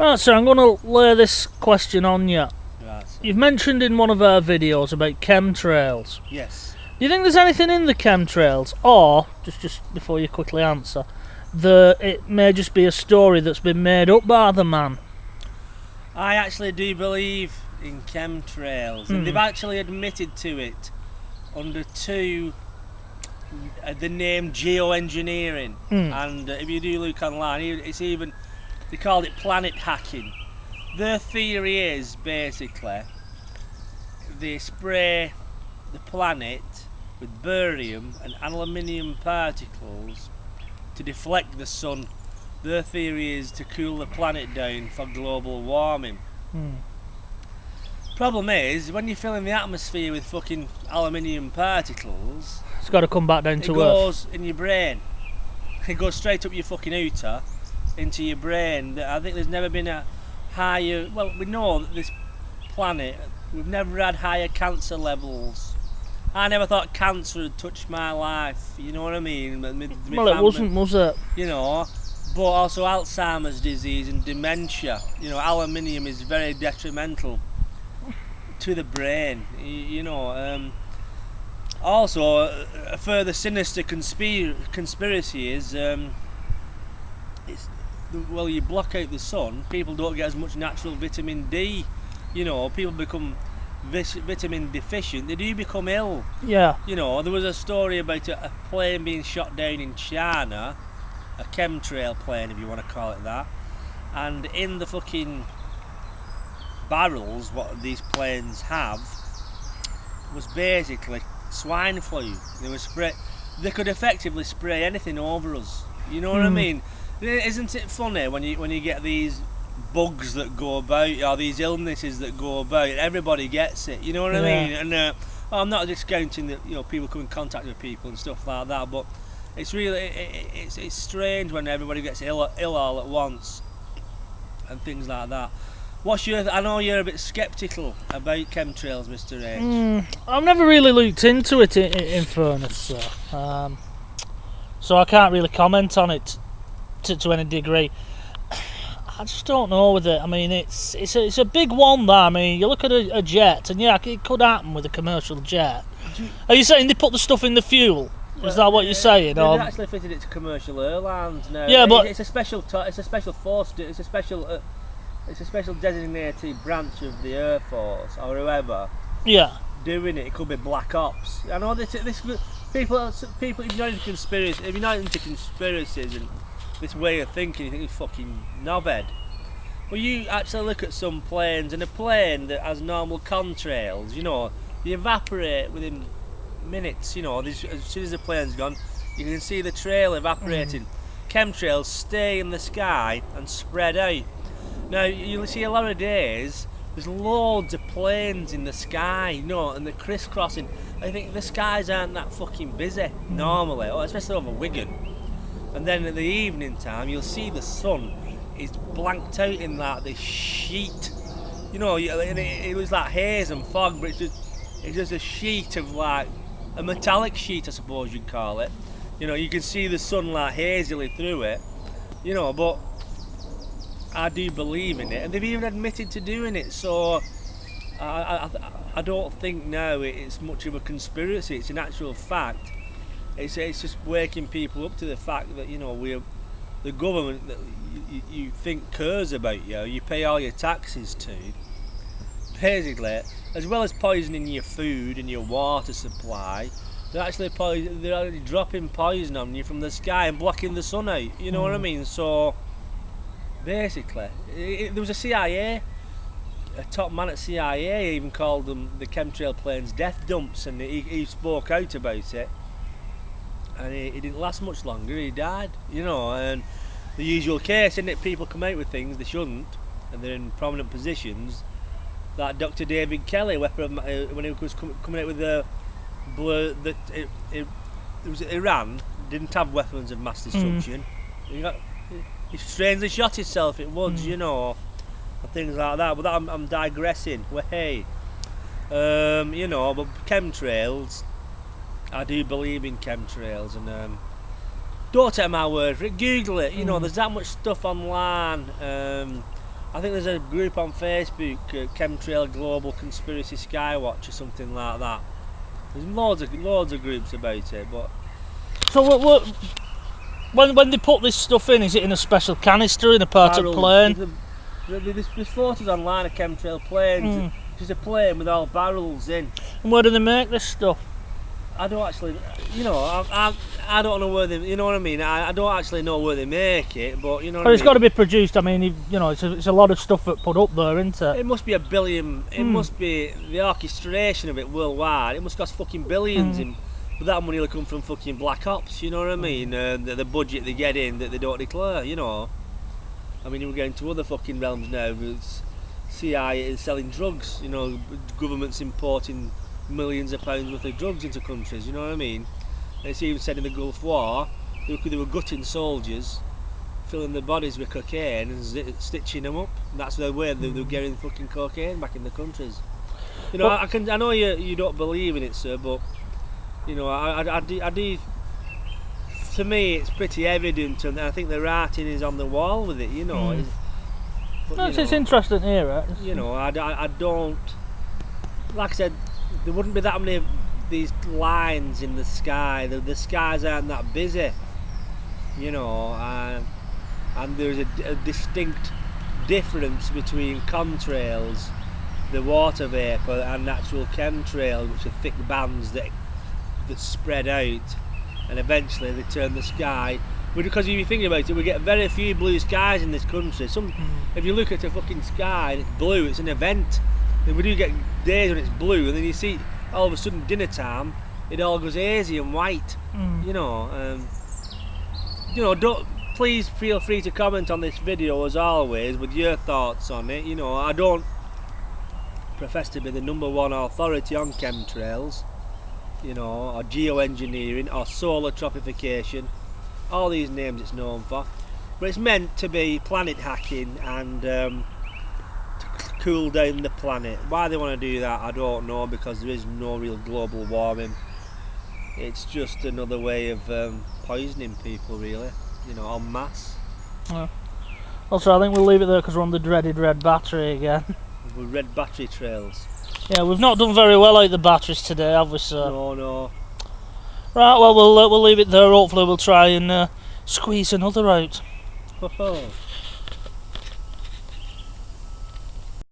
Right, so I'm going to lay this question on you. Right. You've mentioned in one of our videos about chemtrails. Yes. Do you think there's anything in the chemtrails, or, just before you quickly answer, that it may just be a story that's been made up by the man? I actually do believe in chemtrails, and they've actually admitted to it under the name geoengineering. And if you do look online, it's even, they call it planet hacking. Their theory is basically they spray the planet with barium and aluminium particles to deflect the sun. Their theory is to cool the planet down for global warming. Problem is, when you're filling the atmosphere with fucking aluminium particles, It's got to come back down it to earth. goes in your brain. It goes straight up your fucking hooter into your brain. I think there's never been a higher, well, we know that this planet, we've never had higher cancer levels. I never thought cancer had touched my life, you know what I mean? Well, it wasn't, was it? You know, but also Alzheimer's disease and dementia. You know, aluminium is very detrimental to the brain, you know. Also, a further sinister conspiracy is, well, you block out the sun, people don't get as much natural vitamin D. You know, people become vitamin deficient, they do become ill. Yeah. You know, there was a story about a plane being shot down in China, a chemtrail plane if you want to call it that, and in the fucking barrels what these planes have was basically swine flu. They could effectively spray anything over us, you know what I mean? Isn't it funny when you get these bugs that go about, or these illnesses that go about, everybody gets it, you know what I mean? And I'm not discounting that, you know, people come in contact with people and stuff like that, but it's really it's strange when everybody gets ill all at once and things like that. What's your? I know you're a bit sceptical about chemtrails, Mr. H. I've never really looked into it in fairness, sir. So I can't really comment on it to any degree. I just don't know with it. I mean, it's a big one there. I mean, you look at a jet, and yeah, it could happen with a commercial jet. Are you saying they put the stuff in the fuel? Is that what you're saying? They've actually fitted it to commercial airlines now. Yeah, but it's a special force. It's a special designated branch of the Air Force or whoever. Yeah. Doing it. It could be black ops. I know this people. If you're not into conspiracies and this way of thinking, you think you're fucking knobhead. Well, you actually look at some planes, and a plane that has normal contrails, you know, they evaporate within minutes, you know. As soon as the plane's gone, you can see the trail evaporating. Chemtrails stay in the sky and spread out. Now, you'll see a lot of days, there's loads of planes in the sky, you know, and they're crisscrossing. I think the skies aren't that fucking busy normally, or especially over Wigan. And then in the evening time, you'll see the sun is blanked out in like this sheet. You know, it was like haze and fog, but it's just a sheet of like, a metallic sheet, I suppose you'd call it. You know, you can see the sun like hazily through it. You know, but I do believe in it, and they've even admitted to doing it. So I don't think now it's much of a conspiracy. It's an actual fact. It's just waking people up to the fact that, you know, the government that you think cares about you, you pay all your taxes to, basically, as well as poisoning your food and your water supply, they're actually dropping poison on you from the sky and blocking the sun out. You know what I mean? So basically, there was a CIA, a top man at CIA even called them the chemtrail planes death dumps, and he spoke out about it. And he didn't last much longer, he died, you know. And the usual case, isn't it? People come out with things they shouldn't, and they're in prominent positions. Like Dr. David Kelly, when he was coming out with the blur that it was Iran didn't have weapons of mass destruction. He strangely shot himself at once, you know, and things like that. But I'm digressing. Well, hey, you know, but chemtrails. I do believe in chemtrails, and don't take my word for it. Google it. You know, there's that much stuff online. I think there's a group on Facebook, Chemtrail Global Conspiracy Skywatch or something like that. There's loads of groups about it, but So when they put this stuff in, is it in a special canister in a part of plane? There's photos online of chemtrail planes. It's a plane with all barrels in. And where do they make this stuff? I don't actually, I don't know where they, you know what I mean. I don't actually know where they make it, but you know. It's got to be produced. I mean, it's a lot of stuff that put up there, isn't it? It must be a billion. It must be the orchestration of it worldwide. It must cost fucking billions. But that money will come from fucking black ops. You know what I mean? The budget they get in that they don't declare. You know. I mean, we're getting to other fucking realms now. It's CIA is selling drugs. You know, governments importing millions of pounds worth of drugs into countries, you know what I mean? And it's even said in the Gulf War they were gutting soldiers, filling their bodies with cocaine and stitching them up. And that's the way they were getting fucking cocaine back in the countries. You know, I know you don't believe in it, sir, but you know, I do. To me, it's pretty evident, and I think the writing is on the wall with it. You know, it's interesting to hear it. You know, I don't. Like I said, there wouldn't be that many of these lines in the sky. The skies aren't that busy, you know, and there's a distinct difference between contrails, the water vapour, and actual chemtrails, which are thick bands that spread out, and eventually they turn the sky. Because if you think about it, we get very few blue skies in this country. If you look at a fucking sky and it's blue, it's an event. Then we do get days when it's blue, and then you see all of a sudden dinner time, it all goes hazy and white. You know, don't please feel free to comment on this video as always with your thoughts on it. You know, I don't profess to be the #1 authority on chemtrails, you know, or geoengineering or solar tropification, all these names it's known for, but it's meant to be planet hacking and cool down the planet. Why they want to do that, I don't know, because there is no real global warming. It's just another way of poisoning people, really, you know, en masse. Yeah. Also, I think we'll leave it there because we're on the dreaded red battery again. With red battery trails. Yeah, we've not done very well out the batteries today, have we, sir? No. Right, well, we'll leave it there. Hopefully we'll try and squeeze another out. Ho ho.